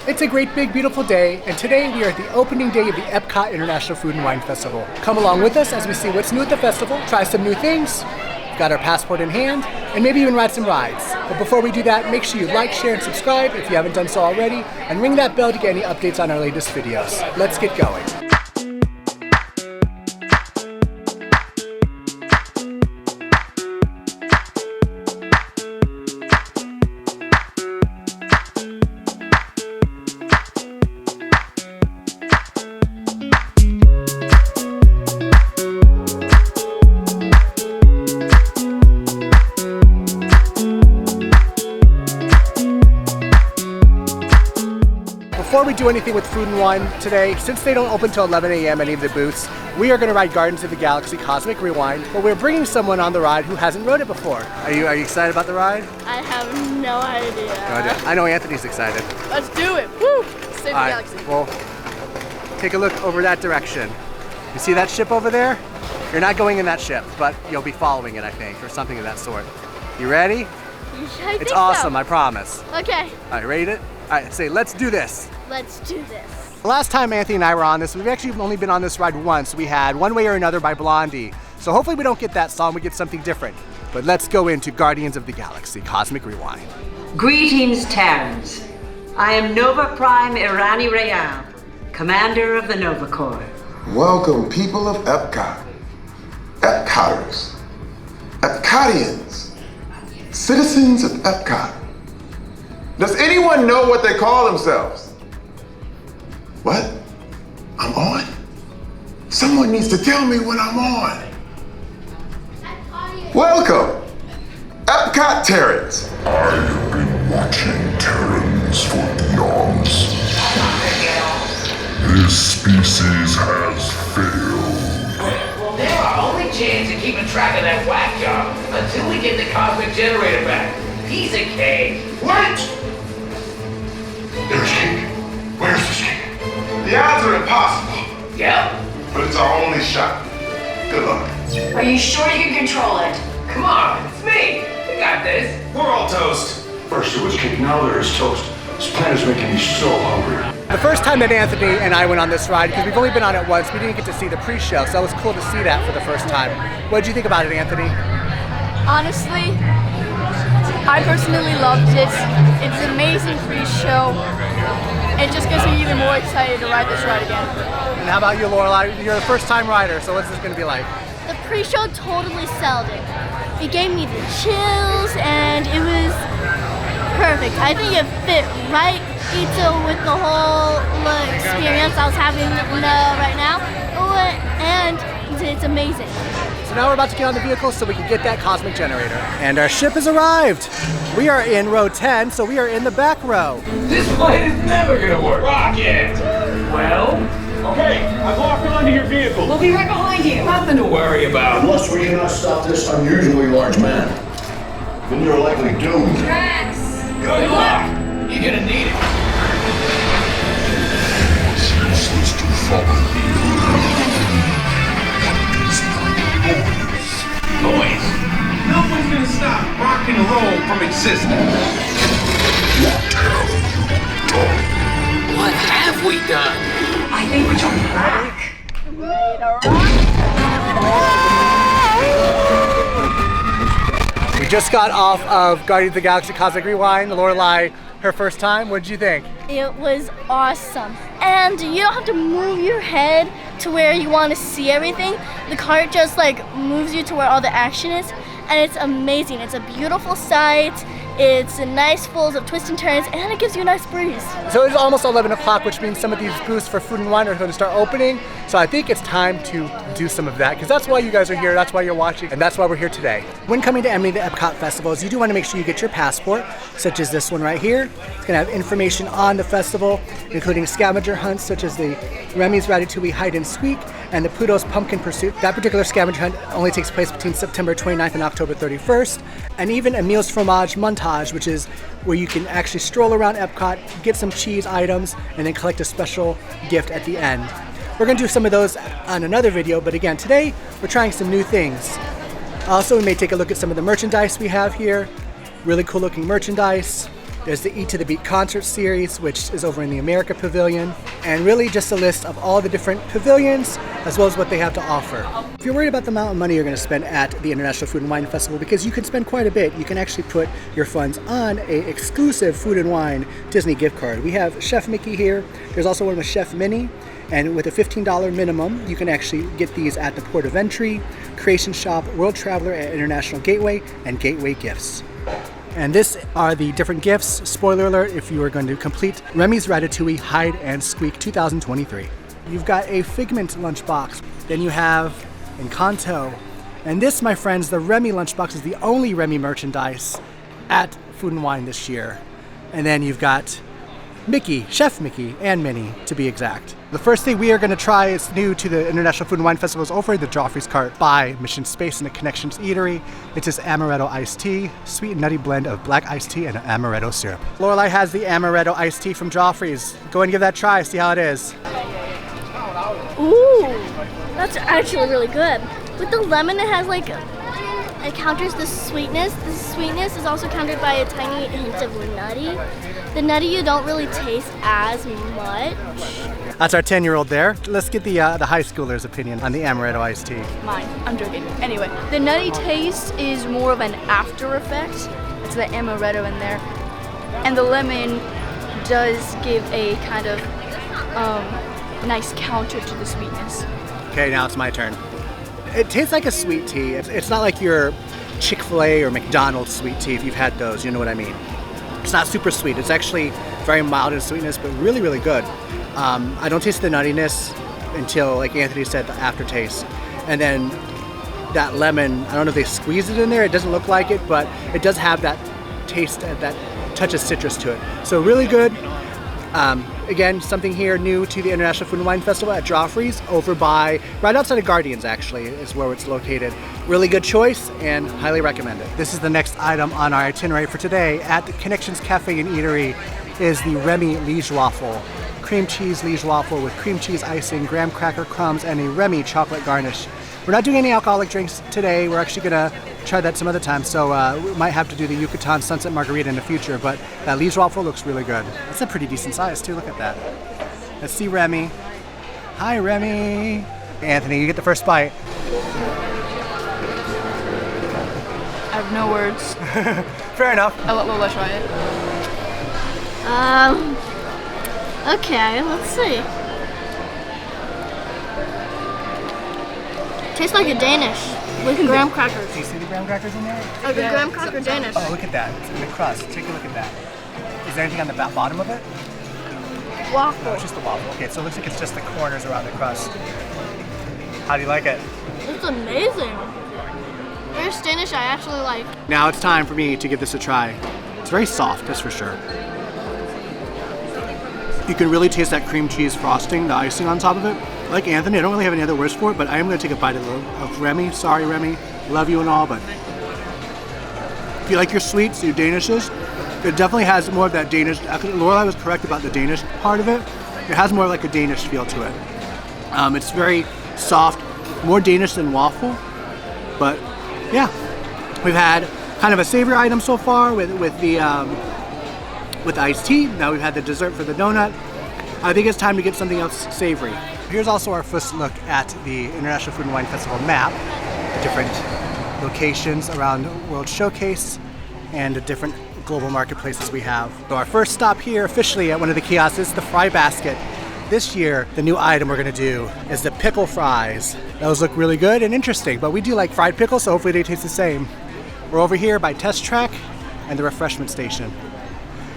It's a great, big, beautiful day, and today we are at the opening day of the EPCOT International Food and Wine Festival. Come along with us as we see what's new at the festival, try some new things, we've got our passport in hand, and maybe even ride some rides. But before we do that, make sure you like, share, and subscribe if you haven't done so already, and ring that bell to get any updates on our latest videos. Let's get going. Before we do anything with food and wine today, since they don't open till 11 a.m. any of the booths, we are going to ride Guardians of the Galaxy Cosmic Rewind, but we're bringing someone on the ride who hasn't rode it before. Are you excited about the ride? I have no idea. I know Anthony's excited. Let's do it! Woo! Save the galaxy. Well, take a look over that direction. You see that ship over there? You're not going in that ship, but you'll be following it, I think, or something of that sort. You ready? It's awesome, I promise. Okay. All right, ready? All right, say, let's do this. Let's do this. The last time Anthony and I were on this, we've actually only been on this ride once. We had One Way or Another by Blondie. So hopefully we don't get that song, we get something different. But let's go into Guardians of the Galaxy Cosmic Rewind. Greetings, Terrans. I am Nova Prime Irani Rayal, Commander of the Nova Corps. Welcome, people of EPCOT, EPCOTers, EPCOTians, citizens of EPCOT. Does anyone know what they call themselves? What? I'm on? Someone needs to tell me when I'm on. Welcome, EPCOT Terrans. I have been watching Terrans for eons. This species has failed. They're our only chance of keeping track of that whack job until we get the cosmic generator back. Piece of cake. Wait! There's cake. Where's this cake? The odds are impossible. Yep. But it's our only shot. Good luck. Are you sure you can control it? Come on, it's me. We got this. We're all toast. First there was cake, now there is toast. This plan is making me so hungry. The first time that Anthony and I went on this ride, because we've only been on it once, we didn't get to see the pre-show, so it was cool to see that for the first time. What did you think about it, Anthony? Honestly, I personally loved it. It's an amazing pre-show. It just gets me even more excited to ride this ride again. And how about you, Lorelai? You're a first-time rider, so what's this going to be like? The pre-show totally sold it. It gave me the chills, and it was perfect. I think it fit right into with the whole experience I was having right now, and it's amazing. So now we're about to get on the vehicle so we can get that cosmic generator. And our ship has arrived. We are in row 10, so we are in the back row. This plan is never gonna work. Rocket! Well? Okay, I've locked onto your vehicle. We'll be right behind you. Nothing to worry about. Unless we cannot stop this unusually large man, then you're likely doomed. Rex! Good luck! You're gonna need it. It's useless to follow you. Boys, no one's gonna stop rock and roll from existing. What have we done? I think we're jumping back. We just got off of Guardians of the Galaxy Cosmic Rewind. Lorelai, her first time. What did you think? It was awesome. And you don't have to move your head to where you want to see everything. The cart just moves you to where all the action is, and it's amazing. It's a beautiful sight. It's nice, full of twists and turns, and it gives you a nice breeze. So it's almost 11 o'clock, which means some of these booths for food and wine are going to start opening. So I think it's time to do some of that, because that's why you guys are here, that's why you're watching, and that's why we're here today. When coming to any of the EPCOT festivals, you do want to make sure you get your passport, such as this one right here. It's going to have information on the festival, including scavenger hunts, such as the Remy's Ratatouille Hide and Squeak and the Pluto's Pumpkin Pursuit. That particular scavenger hunt only takes place between September 29th and October 31st. And even a Meals Fromage montage, which is where you can actually stroll around EPCOT, get some cheese items, and then collect a special gift at the end. We're going to do some of those on another video, but again, today we're trying some new things. Also, we may take a look at some of the merchandise we have here. Really cool looking merchandise. There's the Eat to the Beat concert series, which is over in the America Pavilion, and really just a list of all the different pavilions as well as what they have to offer. If you're worried about the amount of money you're going to spend at the International Food and Wine Festival, because you can spend quite a bit, you can actually put your funds on a exclusive Food and Wine Disney gift card. We have Chef Mickey here. There's also one with Chef Minnie, and with a $15 minimum, you can actually get these at the Port of Entry, Creation Shop, World Traveler at International Gateway, and Gateway Gifts. And this are the different gifts. Spoiler alert, if you are going to complete Remy's Ratatouille Hide and Squeak 2023. You've got a Figment lunchbox. Then you have Encanto. And this, my friends, the Remy lunchbox is the only Remy merchandise at Food and Wine this year. And then you've got Mickey, Chef Mickey, and Minnie, to be exact. The first thing we are going to try is new to the International Food and Wine Festival is over the Joffrey's Cart by Mission Space and the Connections Eatery. It's this Amaretto iced tea, sweet and nutty blend of black iced tea and Amaretto syrup. Lorelai has the Amaretto iced tea from Joffrey's. Go and give that a try, see how it is. Ooh, that's actually really good. With the lemon, it has like, it counters the sweetness. The sweetness is also countered by a tiny hint of nutty. The nutty you don't really taste as much. That's our 10-year-old there. Let's get the high schooler's opinion on the Amaretto iced tea. Mine. I'm joking. Anyway, the nutty taste is more of an after effect. It's the amaretto in there. And the lemon does give a kind of nice counter to the sweetness. Okay, now it's my turn. It tastes like a sweet tea. It's not like your Chick-fil-A or McDonald's sweet tea, if you've had those, you know what I mean. It's not super sweet. It's actually very mild in sweetness, but really, really good. I don't taste the nuttiness until, like Anthony said, the aftertaste. And then that lemon, I don't know if they squeezed it in there. It doesn't look like it, but it does have that taste, that touch of citrus to it. So really good. Again, something here new to the International Food and Wine Festival at Joffrey's, over by, right outside of Guardians actually, is where it's located. Really good choice and highly recommend it. This is the next item on our itinerary for today at the Connections Cafe and Eatery is the Remy Liege Waffle. Cream cheese Liege Waffle with cream cheese icing, graham cracker crumbs, and a Remy chocolate garnish. We're not doing any alcoholic drinks today. We're actually gonna try that some other time, so we might have to do the Yucatan Sunset Margarita in the future, but that Liege Waffle looks really good. It's a pretty decent size too, look at that. Let's see Remy. Hi Remy. Anthony, you get the first bite. I have no words. Fair enough. I'll let Lola try it. Okay, let's see. Tastes like a Danish with graham crackers. Do you see the graham crackers in there? Like a graham cracker Danish. Oh, look at that. It's in the crust. Take a look at that. Is there anything on the bottom of it? Waffle. No, it's just the waffle. Okay, so it looks like it's just the corners around the crust. How do you like it? It's amazing. Very Danish, I actually like. Now it's time for me to give this a try. It's very soft, that's for sure. You can really taste that cream cheese frosting, the icing on top of it. Like Anthony, I don't really have any other words for it, but I am going to take a bite of Remy. Sorry, Remy. Love you and all, but if you like your sweets, your Danishes, it definitely has more of that Danish. Lorelai was correct about the Danish part of it. It has more like a Danish feel to it. It's very soft, more Danish than waffle, but yeah. We've had kind of a savory item so far with the iced tea. Now we've had the dessert for the donut. I think it's time to get something else savory. Here's also our first look at the International Food and Wine Festival map. Different locations around World Showcase and the different global marketplaces we have. So our first stop here officially at one of the kiosks is the fry basket. This year, the new item we're gonna do is the pickle fries. Those look really good and interesting, but we do like fried pickles, so hopefully they taste the same. We're over here by Test Track and the refreshment station.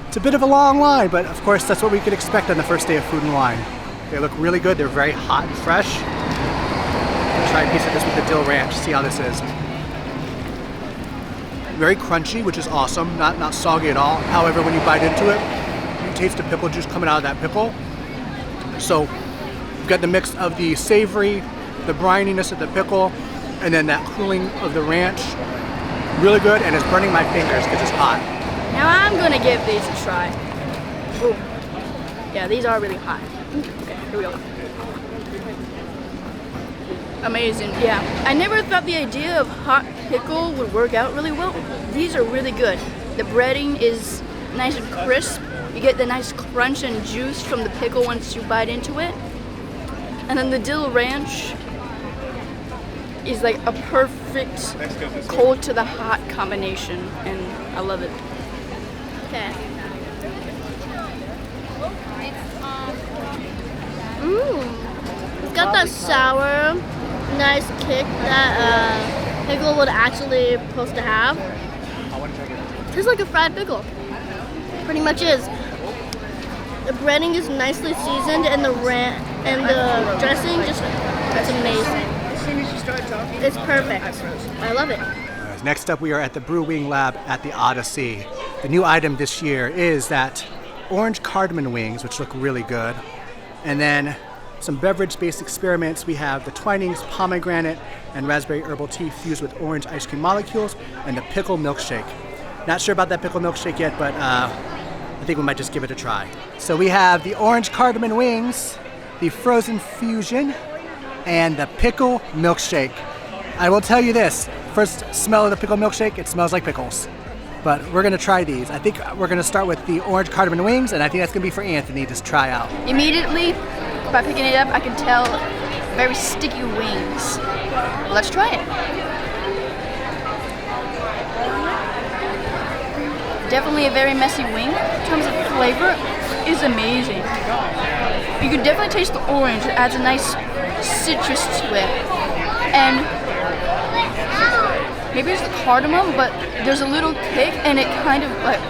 It's a bit of a long line, but of course that's what we could expect on the first day of Food and Wine. They look really good, they're very hot and fresh. I'll try a piece of this with the dill ranch, see how this is. Very crunchy, which is awesome, not soggy at all. However, when you bite into it, you taste the pickle juice coming out of that pickle. So you've got the mix of the savory, the brininess of the pickle, and then that cooling of the ranch. Really good, and it's burning my fingers because it's hot. Now I'm gonna give these a try. Ooh. Yeah, these are really hot. Okay, here we go. Amazing, yeah. I never thought the idea of hot pickle would work out really well. These are really good. The breading is nice and crisp. You get the nice crunch and juice from the pickle once you bite into it. And then the dill ranch is like a perfect cold to the hot combination, and I love it. Okay. It's got that sour, nice kick that pickle would actually supposed to have. Tastes like a fried pickle. Pretty much is. The breading is nicely seasoned, and the dressing it's amazing. It's perfect. I love it. Next up, we are at the Brewing Lab at the Odyssey. The new item this year is that Orange-Cardamon wings, which look really good. And then some beverage-based experiments. We have the Twinings pomegranate and raspberry herbal tea fused with orange ice cream molecules, and the Pickle Milkshake. Not sure about that Pickle Milkshake yet, but I think we might just give it a try. So we have the Orange-Cardamon wings, the frozen fusion, and the Pickle Milkshake. I will tell you this, first smell of the Pickle Milkshake, it smells like pickles. But we're gonna try these. I think we're gonna start with the Orange-Cardamon wings, and I think that's gonna be for Anthony to try out. Immediately, by picking it up, I can tell very sticky wings. Let's try it. Definitely a very messy wing. In terms of flavor, it's amazing. You can definitely taste the orange. It adds a nice citrus to it. And maybe it's the cardamom, but there's a little kick, and it kind of like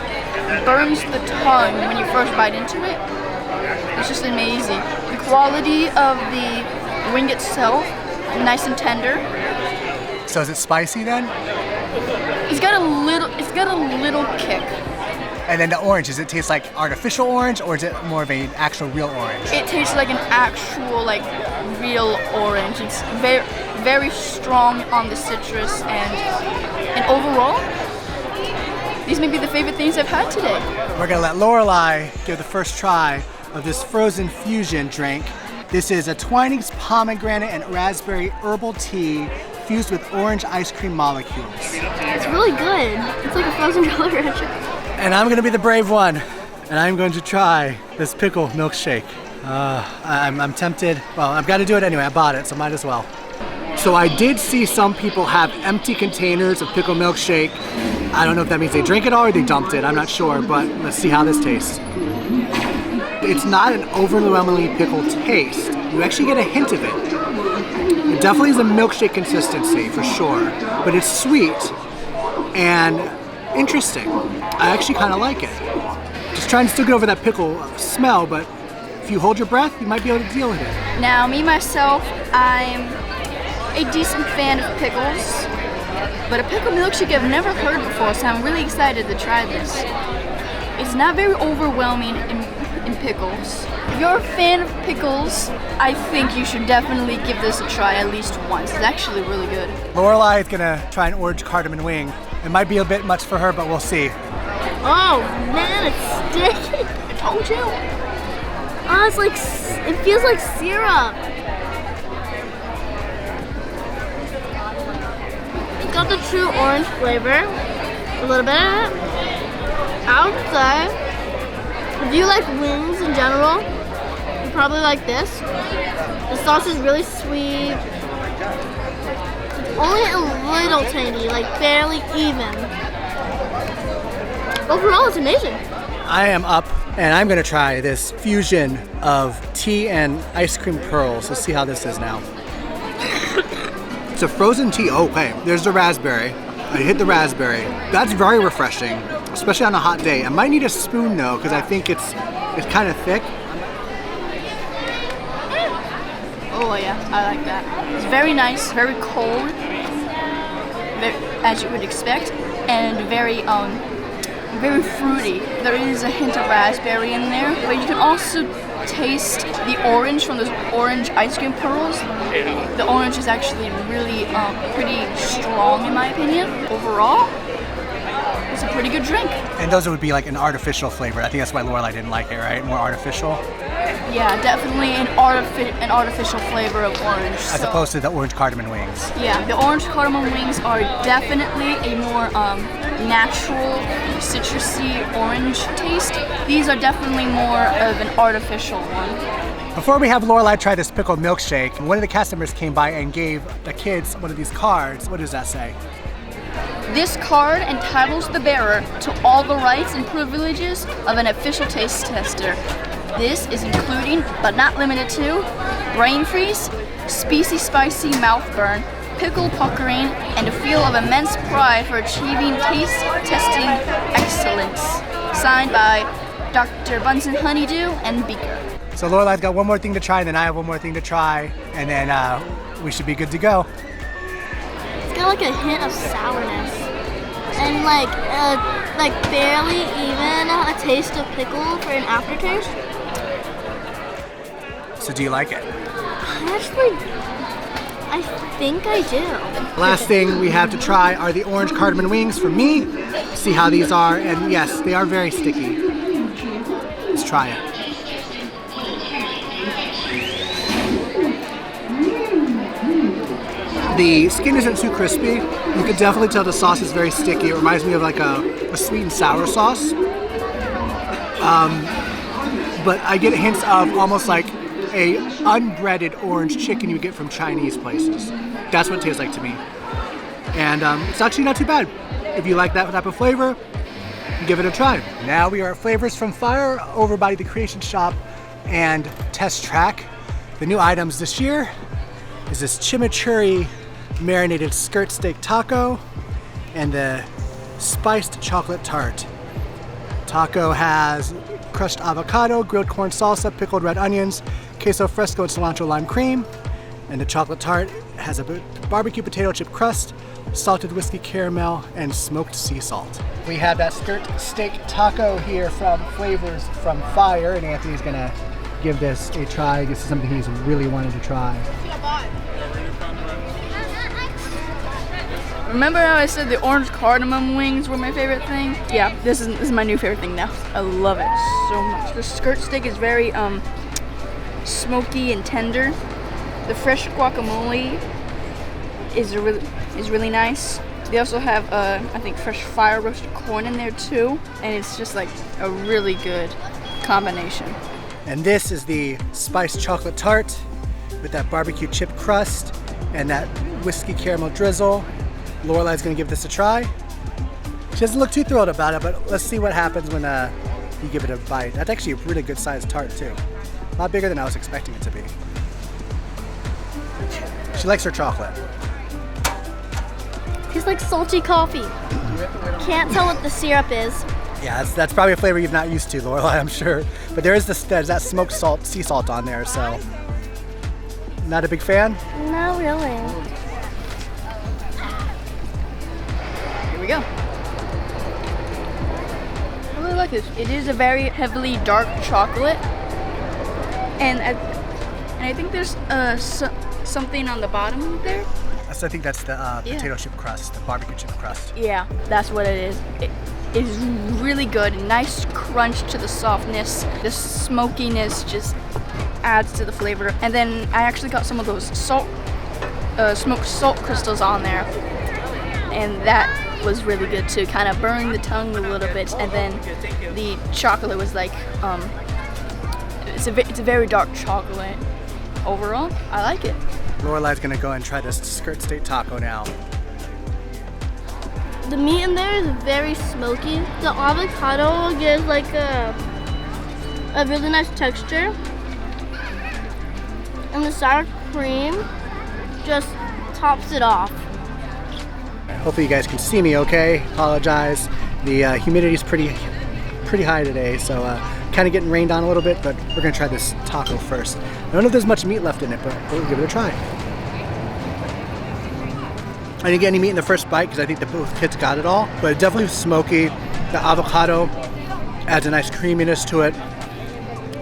burns the tongue when you first bite into it. It's just amazing. The quality of the wing itself, nice and tender. So is it spicy then? It's got a little kick. And then the orange, does it taste like artificial orange, or is it more of an actual real orange? It tastes like an actual, like, real orange. It's very, very strong on the citrus, and overall, these may be the favorite things I've had today. We're gonna let Lorelai give the first try of this frozen fusion drink. This is a Twinings pomegranate and raspberry herbal tea fused with orange ice cream molecules. It's really good. It's like a frozen Jolly Rancher. And I'm gonna be the brave one, and I'm going to try this pickle milkshake. I'm tempted. Well, I've got to do it anyway. I bought it, so might as well. So I did see some people have empty containers of pickle milkshake. I don't know if that means they drank it all or they dumped it. I'm not sure, but let's see how this tastes. It's not an overwhelmingly pickle taste. You actually get a hint of it. It definitely is a milkshake consistency, for sure. But it's sweet and interesting. I actually kind of like it. Just trying to still get over that pickle smell, but if you hold your breath, you might be able to deal with it. Now, me myself, I'm a decent fan of pickles, but a pickle milkshake I've never heard before, so I'm really excited to try this. It's not very overwhelming in pickles. If you're a fan of pickles, I think you should definitely give this a try at least once. It's actually really good. Lorelai is gonna try an Orange-Cardamon wing. It might be a bit much for her, but we'll see. Oh man, it's sticky. I told you. Oh, it's like, it feels like syrup. It's got the true orange flavor. A little bit of it. I would say, if you like wings in general, you probably like this. The sauce is really sweet. It's only a little tangy, like barely even. Overall, it's amazing. I am up, and I'm gonna try this fusion of tea and ice cream pearls. Let's see how this is now. It's a frozen tea. Oh, okay. There's the raspberry. I hit the raspberry. That's very refreshing, especially on a hot day. I might need a spoon though, because I think it's kind of thick. Oh yeah, I like that. It's very nice, very cold, as you would expect, and very fruity. There is a hint of raspberry in there, but you can also taste the orange from those orange ice cream pearls. The orange is actually really pretty strong in my opinion. Overall, it's a pretty good drink. And those would be like an artificial flavor. I think that's why Lorelai didn't like it, right? More artificial? Yeah, definitely an artificial flavor of orange. As opposed to the Orange-Cardamon wings. Yeah, the Orange-Cardamon wings are definitely a more natural citrusy orange taste. These are definitely more of an artificial one. Before we have Lorelai try this Pickle Milkshake, one of the cast members came by and gave the kids one of these cards. What does that say? This card entitles the bearer to all the rights and privileges of an official taste tester. This is including, but not limited to, brain freeze, spicy mouth burn, pickle puckering, and a feel of immense pride for achieving taste testing excellence. Signed by Dr. Bunsen Honeydew and Beaker. So Lorelai's got one more thing to try, and then I have one more thing to try, and then we should be good to go. It's got like a hint of sourness, and like barely even a taste of pickle for an aftertaste. So do you like it? I think I do. Last thing we have to try are the Orange-Cardamon wings for me. See how these are, and yes, they are very sticky. Let's try it. The skin isn't too crispy. You can definitely tell the sauce is very sticky. It reminds me of like a sweet and sour sauce. But I get hints of almost like a unbreaded orange chicken you get from Chinese places. That's what it tastes like to me. And it's actually not too bad. If you like that type of flavor, give it a try. Now we are at Flavors from Fire over by the Creation Shop and Test Track. The new items this year is this Chimichurri marinated skirt steak taco and the spiced chocolate tart. Taco has crushed avocado, grilled corn salsa, pickled red onions, queso fresco and cilantro lime cream. And the chocolate tart has a barbecue potato chip crust, salted whiskey caramel, and smoked sea salt. We have that skirt steak taco here from Flavors from Fire, and Anthony's gonna give this a try. This is something he's really wanted to try. Remember how I said the Orange-Cardamon wings were my favorite thing? Yeah, this is my new favorite thing now. I love it so much. The skirt steak is very smoky and tender. The fresh guacamole is really nice. They also have I think fresh fire roasted corn in there too, and it's just like a really good combination. And this is the spiced chocolate tart with that barbecue chip crust and that whiskey caramel drizzle. Lorelai's gonna give this a try. She doesn't look too thrilled about it, but let's see what happens when you give it a bite. That's actually a really good sized tart too. A lot bigger than I was expecting it to be. She likes her chocolate. Tastes like salty coffee. Can't tell what the syrup is. Yeah, that's probably a flavor you're not used to, Lorelai, I'm sure. But there's that smoked sea salt on there, so. Not a big fan? Not really. Here we go. I really like this. It is a very heavily dark chocolate, and I think there's something on the bottom there. So I think that's the potato chip crust, the barbecue chip crust. Yeah, that's what it is. It is really good. Nice crunch to the softness. The smokiness just adds to the flavor. And then I actually got some of those smoked salt crystals on there, and that was really good too. Kind of burned the tongue a little bit. And then the chocolate was like, it's a very dark chocolate. Overall, I like it. Lorelai's gonna go and try this skirt steak taco now. The meat in there is very smoky. The avocado gives like a really nice texture. And the sour cream just tops it off. Hopefully you guys can see me okay. Apologize. The humidity's pretty high today, so kind of getting rained on a little bit, but we're gonna try this taco first. I don't know if there's much meat left in it, but we'll give it a try. I didn't get any meat in the first bite because I think both kids got it all, but it definitely was smoky. The avocado adds a nice creaminess to it.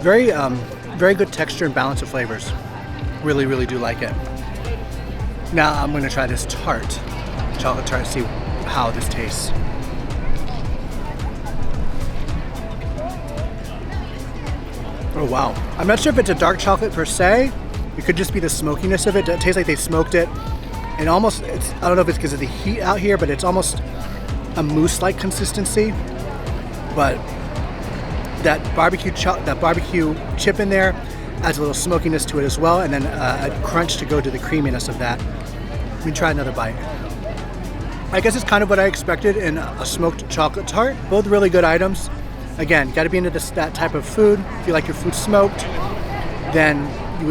Very good texture and balance of flavors. Really, really do like it. Now I'm gonna try this tart, chocolate tart, see how this tastes. Oh wow. I'm not sure if it's a dark chocolate per se. It could just be the smokiness of it. It tastes like they smoked it. And almost, I don't know if it's because of the heat out here, but it's almost a mousse-like consistency, but that barbecue chip in there adds a little smokiness to it as well, and then a crunch to go to the creaminess of that. Let me try another bite. I guess it's kind of what I expected in a smoked chocolate tart. Both really good items. Again, got to be into that type of food. If you like your food smoked, then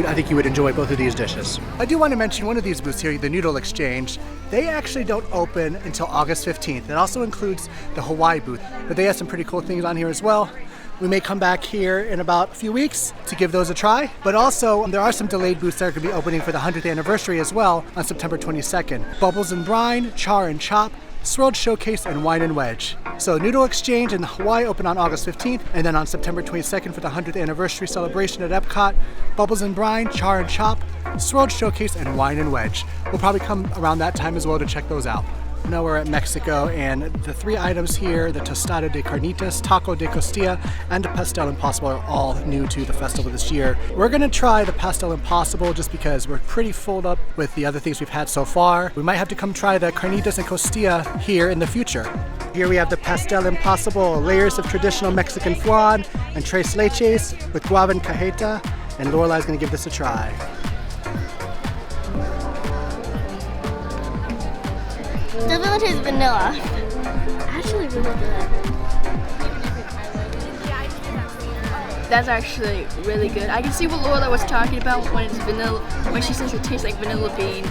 I think you would enjoy both of these dishes. I do want to mention one of these booths here, the Noodle Exchange. They actually don't open until August 15th. It also includes the Hawaii booth, but they have some pretty cool things on here as well. We may come back here in about a few weeks to give those a try, but also there are some delayed booths that are going to be opening for the 100th anniversary as well on September 22nd. Bubbles and Brine, Char and Chop, Swirled Showcase, and Wine and Wedge. So Noodle Exchange in Hawaii open on August 15th, and then on September 22nd for the 100th anniversary celebration at EPCOT, Bubbles and Brine, Char and Chop, Swirled Showcase, and Wine and Wedge. We'll probably come around that time as well to check those out. Now we're at Mexico, and the three items here, the Tostada de Carnitas, Taco de Costilla, and the Pastel Imposible are all new to the festival this year. We're gonna try the Pastel Imposible just because we're pretty full up with the other things we've had so far. We might have to come try the Carnitas and Costilla here in the future. Here we have the Pastel Imposible, layers of traditional Mexican flan and tres leches with guava and cajeta, and Lorelai's gonna give this a try. Definitely tastes vanilla. Actually really good. That's actually really good. I can see what Lorelai was talking about when it's vanilla, when she says it tastes like vanilla bean.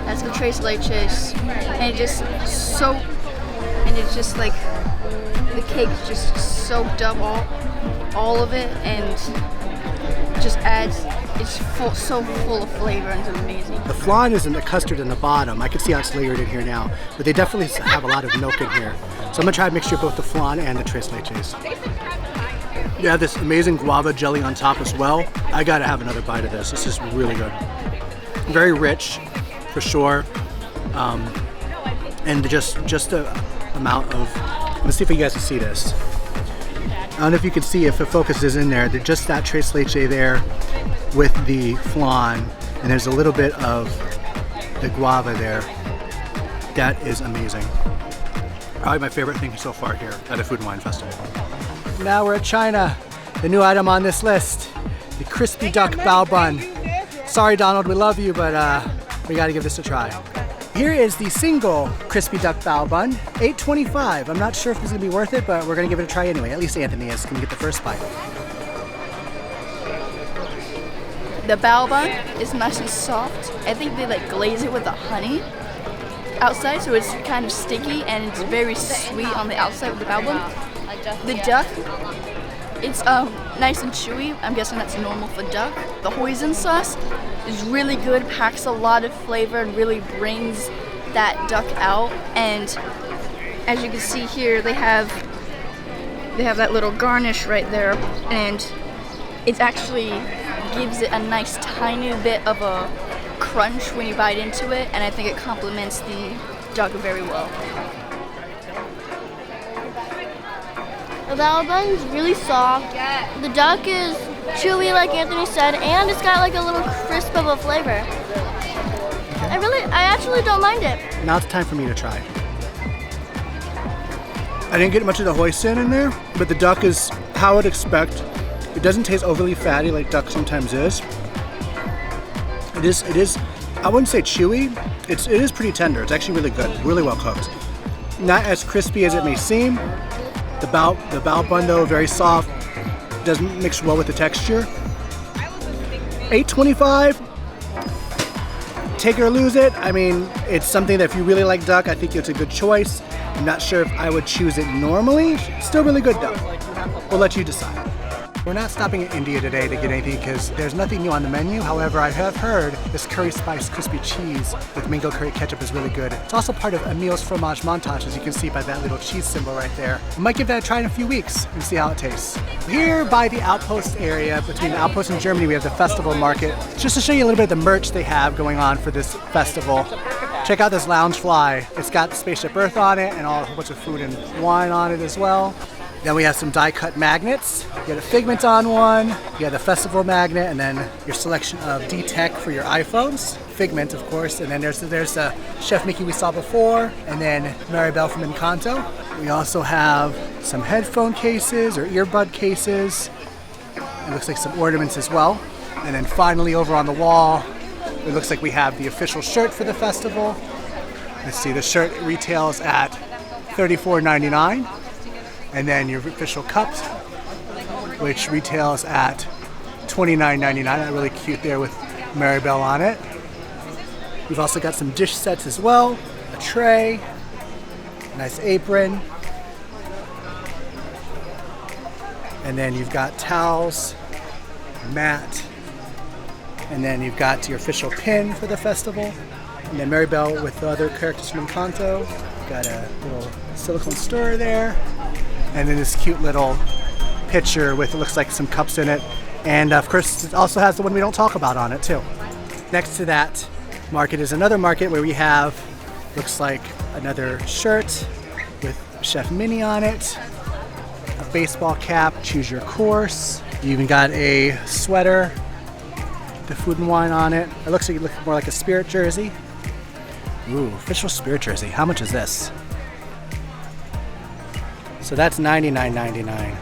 That's the tres leches, and it's just like the cake's just soaked up all of it, and just adds. It's so full of flavor and it's amazing. The flan is in the custard in the bottom. I can see how it's layered in here now, but they definitely have a lot of milk in here. So I'm gonna try a mixture of both the flan and the tres leches. You have this amazing guava jelly on top as well. I gotta have another bite of this. This is really good. Very rich, for sure. And just the amount of, let's see if you guys can see this. I don't know if you can see if the focus is in there. Just that tres leche there with the flan, and there's a little bit of the guava there. That is amazing. Probably my favorite thing so far here at a Food and Wine Festival. Now we're at China. The new item on this list, the crispy duck bao bun. Sorry Donald, we love you, but we gotta give this a try. Here is the single crispy duck bao bun, $8.25. I'm not sure if this is gonna be worth it, but we're gonna give it a try anyway. At least Anthony is gonna get the first bite. The bao bun is nice and soft. I think they like glaze it with the honey outside, so it's kind of sticky and it's very sweet on the outside with the bao bun. The duck, it's nice and chewy. I'm guessing that's normal for duck. The hoisin sauce is really good, packs a lot of flavor and really brings that duck out. And as you can see here, they have that little garnish right there, and it actually gives it a nice tiny bit of a crunch when you bite into it, and I think it complements the duck very well. The bao bun is really soft. The duck is chewy, like Anthony said, and it's got like a little crisp of a flavor. I actually don't mind it. Now it's time for me to try. I didn't get much of the hoisin in there, but the duck is how I'd expect. It doesn't taste overly fatty like duck sometimes is. It is, I wouldn't say chewy. It is pretty tender. It's actually really good, really well cooked. Not as crispy as it may seem. The bao bun though, very soft. Doesn't mix well with the texture. $8.25. Take it or lose it. I mean, it's something that if you really like duck, I think it's a good choice. I'm not sure if I would choose it normally. Still really good though. We'll let you decide. We're not stopping in India today to get anything because there's nothing new on the menu. However, I have heard this curry spice crispy cheese with mango curry ketchup is really good. It's also part of Emil's fromage montage, as you can see by that little cheese symbol right there. I might give that a try in a few weeks and see how it tastes. Here by the Outpost area, between the Outpost and Germany, we have the festival market. Just to show you a little bit of the merch they have going on for this festival. Check out this lounge fly. It's got Spaceship Earth on it and a whole bunch of food and wine on it as well. Then we have some die-cut magnets. You got a Figment on one, you have the Festival magnet, and then your selection of D-Tech for your iPhones. Figment, of course, and then there's Chef Mickey we saw before, and then Maribel from Encanto. We also have some headphone cases or earbud cases. It looks like some ornaments as well. And then finally over on the wall, it looks like we have the official shirt for the festival. Let's see, the shirt retails at $34.99. And then your official cup, which retails at $29.99. Really cute there with Maribel on it. We've also got some dish sets as well, a tray, a nice apron, and then you've got towels, mat, and then you've got your official pin for the festival, and then Maribel with the other characters from Encanto. You've got a little silicone stirrer there, and then this cute little pitcher with, it looks like, some cups in it, and of course it also has the one we don't talk about on it too. Next to that market is another market where we have, looks like, another shirt with Chef Minnie on it, a baseball cap, choose your course. You even got a sweater, the Food and Wine on it. It looks like you look more like a Spirit jersey. Ooh, official Spirit jersey. How much is this? So that's $99.99.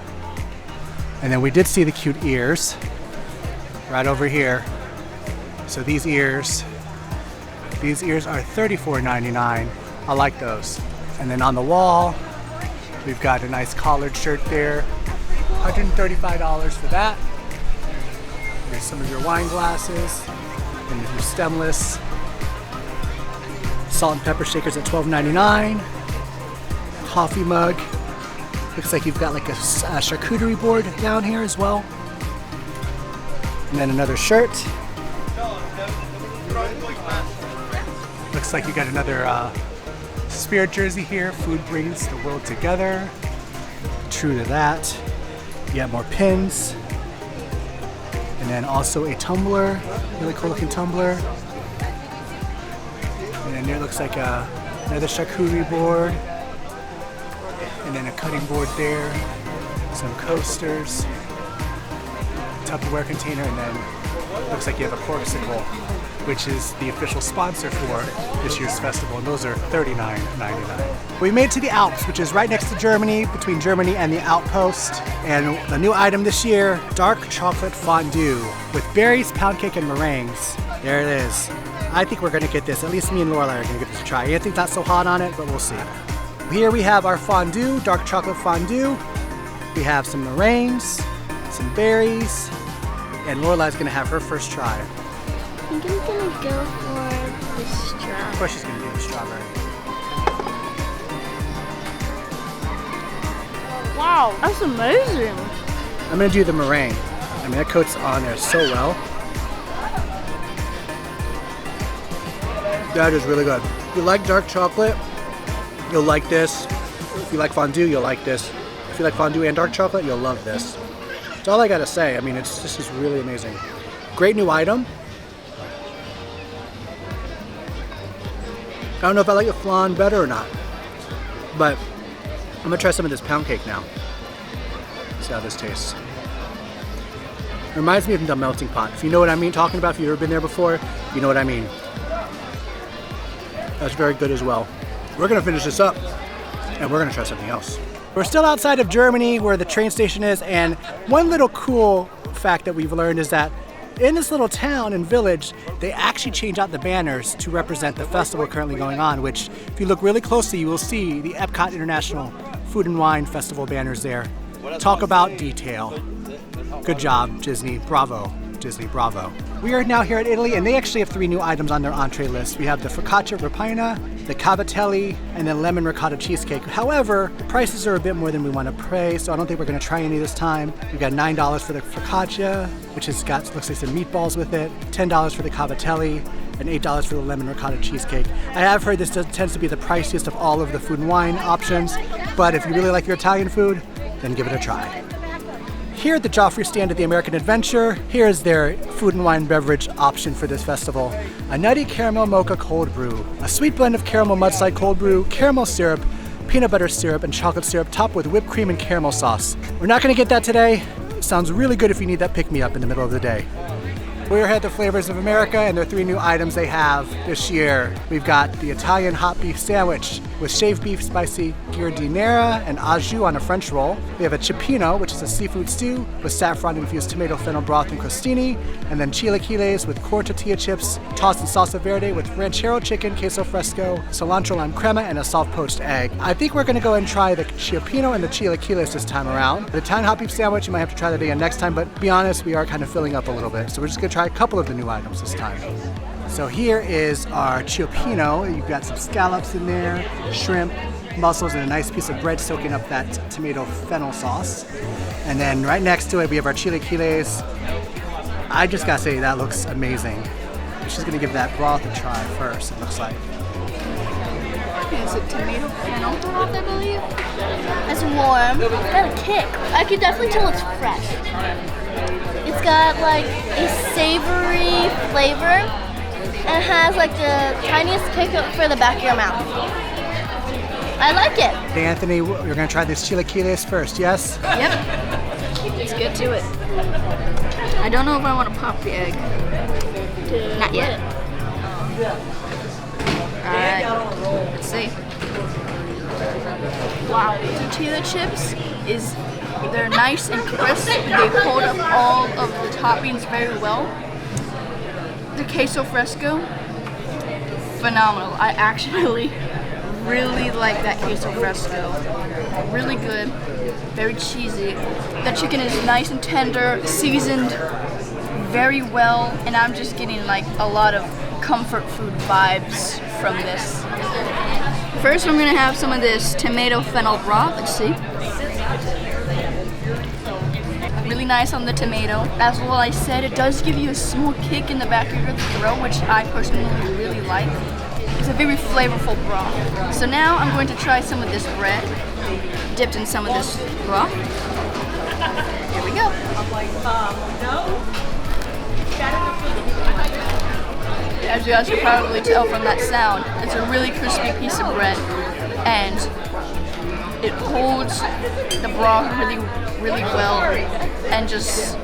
And then we did see the cute ears right over here. So these ears are $34.99. I like those. And then on the wall, we've got a nice collared shirt there. $135 for that. Here's some of your wine glasses and your stemless. Salt and pepper shakers at $12.99. Coffee mug. Looks like you've got like a charcuterie board down here as well. And then another shirt. Looks like you got another Spirit jersey here. Food brings the world together. True to that. You got more pins. And then also a tumbler. Really cool looking tumbler. And then there looks like another charcuterie board. And then a cutting board there. Some coasters. Tupperware container, and then looks like you have a corksicle, which is the official sponsor for this year's festival, and those are $39.99. We made it to the Alps, which is right next to Germany, between Germany and the outpost, and the new item this year, dark chocolate fondue with berries, pound cake, and meringues. There it is. I think we're gonna get this, at least me and Lorelai are gonna get this a try. Anthony's not so hot on it, but we'll see. Here we have our fondue, dark chocolate fondue. We have some meringues, some berries, and Lorelai's gonna have her first try. I think I'm gonna go for the strawberry. Of course she's gonna do the strawberry. Wow, that's amazing. I'm gonna do the meringue. I mean, that coats on there so well. That is really good. If you like dark chocolate, you'll like this. If you like fondue, you'll like this. If you like fondue and dark chocolate, you'll love this. That's all I gotta say. I mean, this is really amazing. Great new item. I don't know if I like the flan better or not, but I'm gonna try some of this pound cake now. See how this tastes. It reminds me of the melting pot. If you know what I mean, talking about, if you've ever been there before, you know what I mean. That's very good as well. We're gonna finish this up, and we're gonna try something else. We're still outside of Germany where the train station is, and one little cool fact that we've learned is that in this little town and village, they actually change out the banners to represent the festival currently going on, which if you look really closely, you will see the EPCOT International Food and Wine Festival banners there. Talk about detail. Good job, Disney. Bravo. Disney, bravo. We are now here at Italy, and they actually have 3 new items on their entree list. We have the focaccia ripiena, the cavatelli, and then lemon ricotta cheesecake. However, the prices are a bit more than we want to pay, so I don't think we're going to try any this time. We got $9 for the focaccia, which has got, looks like some meatballs with it, $10 for the cavatelli, and $8 for the lemon ricotta cheesecake. I have heard this tends to be the priciest of all of the food and wine options, but if you really like your Italian food, then give it a try. Here at the Joffrey stand at the American Adventure, here is their food and wine beverage option for this festival. A nutty caramel mocha cold brew, a sweet blend of caramel mudslide cold brew, caramel syrup, peanut butter syrup and chocolate syrup topped with whipped cream and caramel sauce. We're not gonna get that today. Sounds really good if you need that pick-me-up in the middle of the day. We're here at the Flavors of America, and there are 3 new items they have this year. We've got the Italian hot beef sandwich with shaved beef, spicy giardiniera, and au jus on a French roll. We have a Cioppino, which is a seafood stew with saffron-infused tomato fennel broth and crostini, and then Chilaquiles with corn tortilla chips, tossed in salsa verde with ranchero chicken, queso fresco, cilantro lime crema, and a soft-poached egg. I think we're gonna go and try the Cioppino and the Chilaquiles this time around. The Italian hot beef sandwich, you might have to try that again next time, but to be honest, we are kind of filling up a little bit, so we're just gonna try a couple of the new items this time. So here is our Cioppino. You've got some scallops in there, shrimp, mussels, and a nice piece of bread soaking up that tomato fennel sauce. And then right next to it, we have our Chilaquiles. I just gotta say, that looks amazing. She's gonna give that broth a try first, it looks like. It's a tomato fennel broth, I believe. It's warm. It's got a kick. I can definitely tell it's fresh. It's got like a savory flavor and it has like the tiniest kick up for the back of your mouth. I like it. Hey Anthony, we're gonna try this Chilaquiles first, yes? Yep. Let's get to it. I don't know if I want to pop the egg. Not yet. Alright, let's see. Wow, tortilla chips they're nice and crisp. They hold up all of the toppings very well. The queso fresco, phenomenal. I actually really like that queso fresco. Really good, very cheesy. The chicken is nice and tender, seasoned very well, and I'm just getting like a lot of comfort food vibes from this. First, I'm gonna have some of this tomato fennel broth. Let's see. Really nice on the tomato. As well, I said, it does give you a small kick in the back of your throat, which I personally really like. It's a very flavorful broth. So now I'm going to try some of this bread, dipped in some of this broth. Here we go. As you guys can probably tell from that sound, it's a really crispy piece of bread, and it holds the broth really well, and just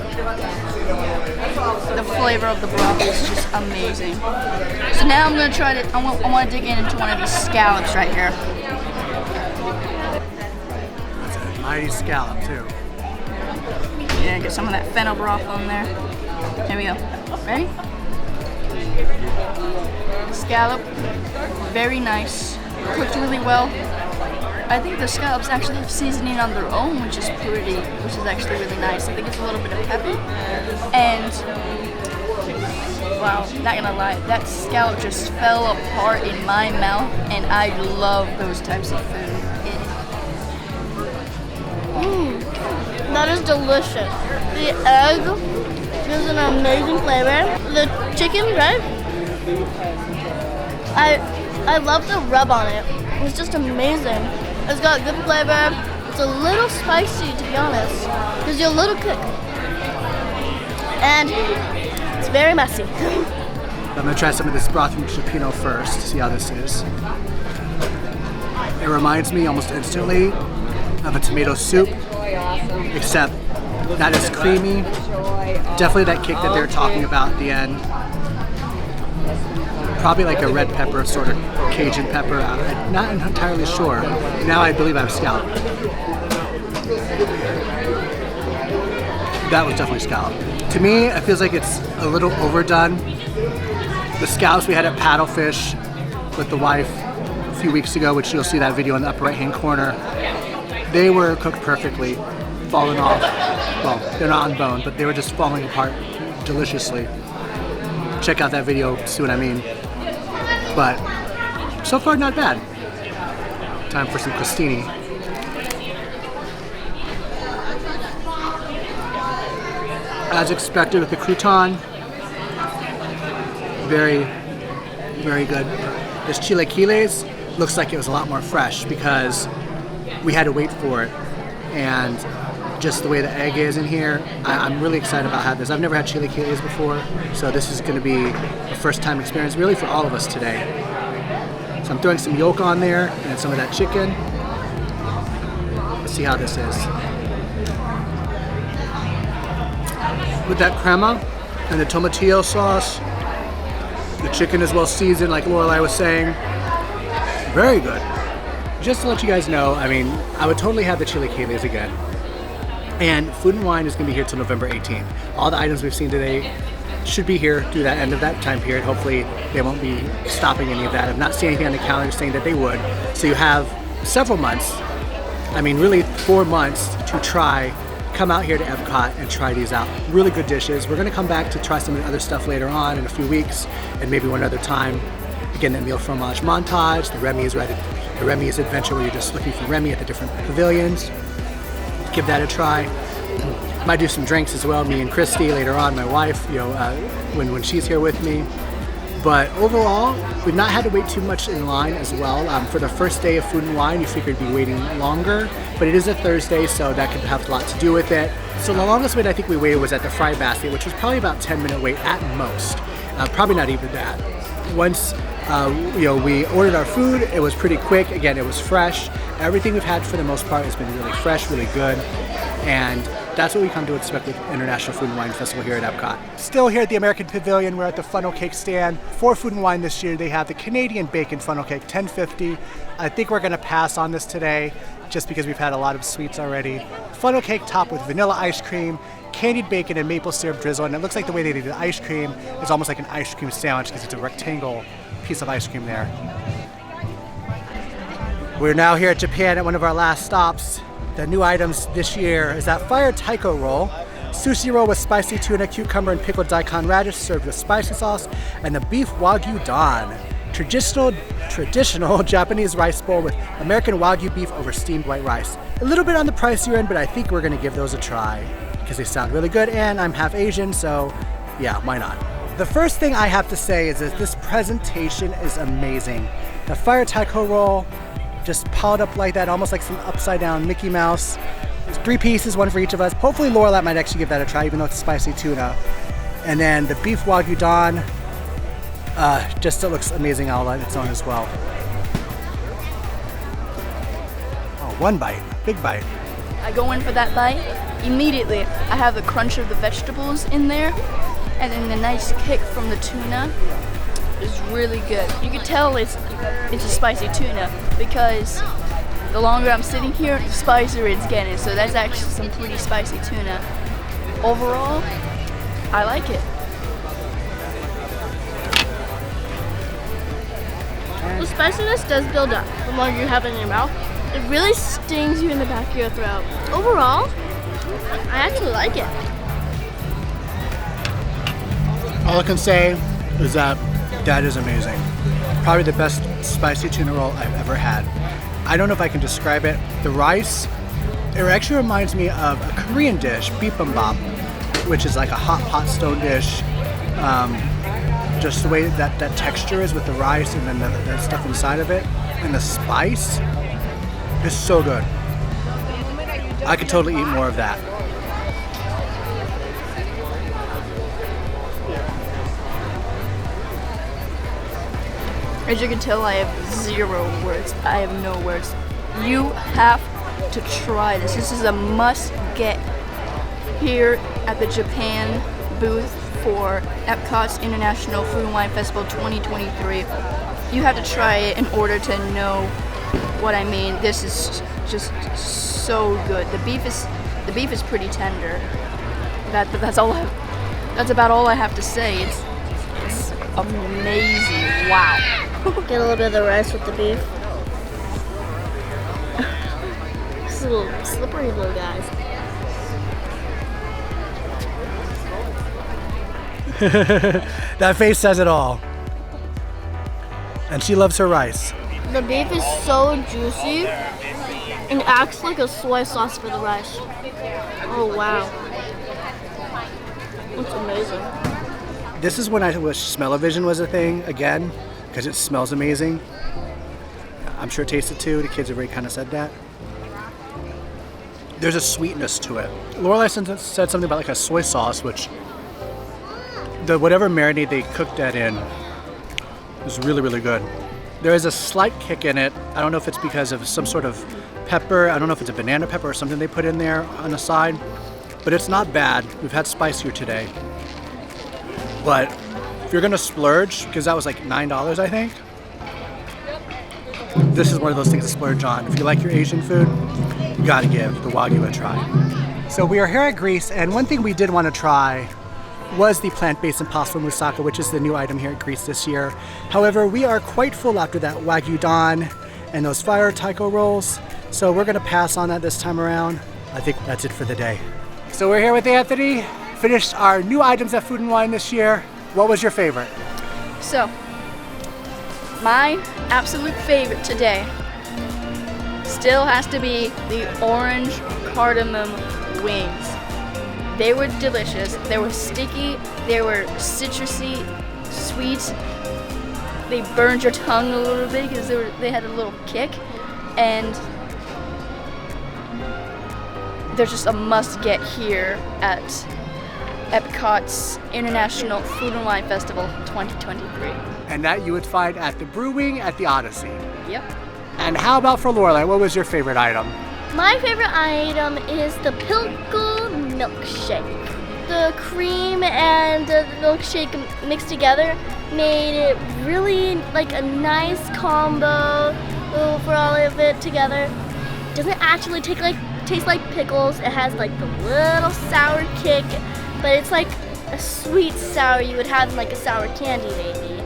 the flavor of the broth is just amazing. So now I'm gonna try to, I want to dig into one of these scallops right here. That's a mighty scallop too. Yeah, get some of that fennel broth on there. Here we go. Ready? Scallop, very nice, cooked really well. I think the scallops actually have seasoning on their own, which is actually really nice. I think it's a little bit of pepper, and wow, not gonna lie, that scallop just fell apart in my mouth, and I love those types of food. That is delicious. The egg gives an amazing flavor. The chicken, right? I love the rub on it. It's just amazing. It's got good flavor. It's a little spicy, to be honest. Gives you a little kick. And it's very messy. I'm gonna try some of this broth from Cioppino first, see how this is. It reminds me almost instantly of a tomato soup, except not as creamy. Definitely that kick that they were talking about at the end. Probably like a red pepper, sort of Cajun pepper. I'm not entirely sure. Now I believe I have scallop. That was definitely scallop. To me, it feels like it's a little overdone. The scallops we had at Paddlefish with the wife a few weeks ago, which you'll see that video in the upper right-hand corner, they were cooked perfectly, falling off. Well, they're not on bone, but they were just falling apart deliciously. Check out that video, see what I mean. But so far, not bad. Time for some crostini. As expected with the crouton, very, very good. This Chilaquiles looks like it was a lot more fresh because we had to wait for it. And just the way the egg is in here, I'm really excited about having this. I've never had Chilaquiles before, so this is going to be a first-time experience really for all of us today. So I'm throwing some yolk on there and some of that chicken. Let's see how this is. With that crema and the tomatillo sauce, the chicken is well seasoned, like Lorelai was saying. Very good. Just to let you guys know, I mean, I would totally have the Chilaquiles again. And Food and Wine is going to be here till November 18th. All the items we've seen today should be here through that end of that time period. Hopefully they won't be stopping any of that. I've not seen anything on the calendar saying that they would. So you have several months, I mean really 4 months to try, come out here to EPCOT and try these out. Really good dishes. We're gonna come back to try some of the other stuff later on in a few weeks and maybe one other time. Again, the meal fromage montage, the Remy's adventure where you're just looking for Remy at the different pavilions. Give that a try. Might do some drinks as well, me and Christy later on, my wife, you know, when she's here with me. But overall, we've not had to wait too much in line as well. For the first day of Food and Wine, you figured we'd be waiting longer, but it is a Thursday, so that could have a lot to do with it. So the longest wait I think we waited was at the fry basket, which was probably about 10-minute wait at most. Probably not even that. Once you know, we ordered our food, it was pretty quick. Again, it was fresh. Everything we've had for the most part has been really fresh, really good. And that's what we come to expect with International Food and Wine Festival here at EPCOT. Still here at the American Pavilion, we're at the funnel cake stand. For Food and Wine this year, they have the Canadian bacon funnel cake, $10.50. I think we're gonna pass on this today just because we've had a lot of sweets already. Funnel cake topped with vanilla ice cream, candied bacon and maple syrup drizzle, and it looks like the way they did the ice cream is almost like an ice cream sandwich because it's a rectangle piece of ice cream there. We're now here at Japan at one of our last stops. The new items this year is that fire Taiko roll, sushi roll with spicy tuna, cucumber, and pickled daikon radish served with spicy sauce, and the beef Wa-Gyu don, traditional Japanese rice bowl with American Wa-Gyu beef over steamed white rice. A little bit on the pricier end, but I think we're gonna give those a try because they sound really good, and I'm half Asian, so yeah, why not? The first thing I have to say is that this presentation is amazing. The fire Taiko roll, just piled up like that, almost like some upside down Mickey Mouse. There's 3 pieces, 1 for each of us. Hopefully Lorelai might actually give that a try, even though it's spicy tuna. And then the beef Wa-Gyu don, just it looks amazing all on its own as well. Oh, 1 bite, big bite. I go in for that bite, immediately I have the crunch of the vegetables in there, and then the nice kick from the tuna is really good. You can tell it's a spicy tuna because the longer I'm sitting here, the spicier it's getting. So that's actually some pretty spicy tuna. Overall, I like it. The spiciness does build up the longer you have it in your mouth. It really stings you in the back of your throat. Overall, I actually like it. All I can say is that is amazing. Probably the best spicy tuna roll I've ever had. I don't know if I can describe it. The rice, it actually reminds me of a Korean dish, bibimbap, which is like a hot pot stone dish. Just the way that texture is with the rice and then the stuff inside of it. And the spice is so good. I could totally eat more of that. As you can tell, I have 0 words. I have no words. You have to try this. This is a must get here at the Japan booth for EPCOT's International Food and Wine Festival 2023. You have to try it in order to know what I mean. This is just so good. The beef is pretty tender. That's about all I have to say. It's amazing. Wow. Get a little bit of the rice with the beef. It's a little slippery little guys. That face says it all. And she loves her rice. The beef is so juicy and acts like a soy sauce for the rice. Oh wow. It's amazing. This is when I wish smell-o-vision was a thing again, because it smells amazing. I'm sure it tasted too. The kids have already kind of said that. There's a sweetness to it. Lorelai said something about like a soy sauce, which whatever marinade they cooked that in is really, really good. There is a slight kick in it. I don't know if it's because of some sort of pepper. I don't know if it's a banana pepper or something they put in there on the side, but it's not bad. We've had spicier today. But if you're gonna splurge, because that was like $9, I think, this is one of those things to splurge on. If you like your Asian food, you gotta give the Wa-Gyu a try. So we are here at Greece, and one thing we did want to try was the plant-based Impossible moussaka, which is the new item here at Greece this year. However, we are quite full after that Wa-Gyu don and those fire Taiko rolls, so we're gonna pass on that this time around. I think that's it for the day. So we're here with Anthony, finished our new items at Food and Wine this year. What was your favorite? So, my absolute favorite today still has to be the Orange-Cardamon wings. They were delicious. They were sticky. They were citrusy, sweet. They burned your tongue a little bit because they had a little kick. And they're just a must-get here at EPCOT's International Food and Wine Festival 2023. And that you would find at the Brewing at the Odyssey. Yep. And how about for Lorelai? What was your favorite item? My favorite item is the Pickle Milkshake. The cream and the milkshake mixed together made it really like a nice combo for all of it together. It doesn't actually taste like pickles. It has like the little sour kick, but it's like a sweet sour you would have in like a sour candy maybe.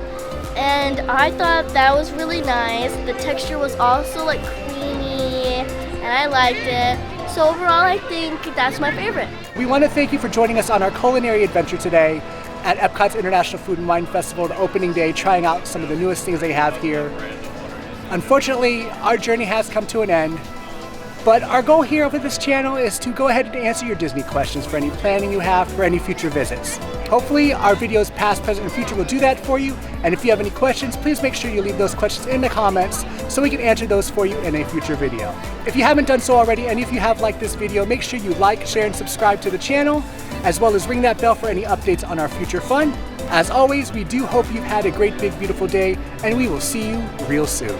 And I thought that was really nice. The texture was also like creamy, and I liked it. So overall, I think that's my favorite. We want to thank you for joining us on our culinary adventure today at EPCOT's International Food and Wine Festival, the opening day, trying out some of the newest things they have here. Unfortunately, our journey has come to an end, but our goal here with this channel is to go ahead and answer your Disney questions for any planning you have for any future visits. Hopefully, our videos past, present, and future will do that for you. And if you have any questions, please make sure you leave those questions in the comments so we can answer those for you in a future video. If you haven't done so already, and if you have liked this video, make sure you like, share, and subscribe to the channel, as well as ring that bell for any updates on our future fun. As always, we do hope you've had a great, big, beautiful day, and we will see you real soon.